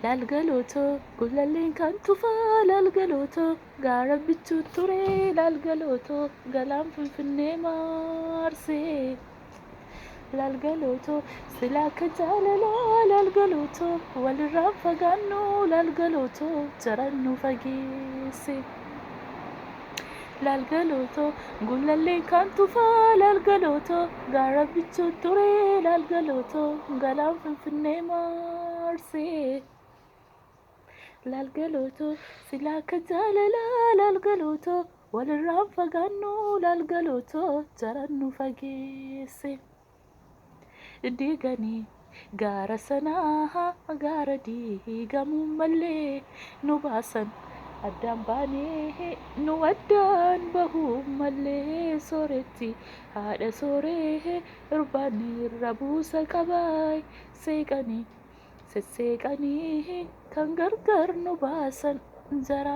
Lalgalooto gullalleen kan tufaa lalgalooto gaara bichuu ture lalgalooto galaan finfinnee maarsee. Lalgalooto silaa akka jaalalaa lalgalooto walirraan fagaannu lalgalooto jaran nu fageesse. Lalgalooto gullalleen kan tufaa lalgalooto gaara bichuu ture lalgalooto galaan finfinnee maarsee. Lalgalooto silaa akka jaalalaa lalgalooto walirraan fagaannu lalgalooto jaran nu fageesse. Diiganii gaara sanaa gaara diigamuu malee nu baasan addaan baanee nu addaan bahuu malee sooretti haadha sooree irbaanni irra buusa qabaay seeqanii sesseeqanii kan gargar nu baasan jara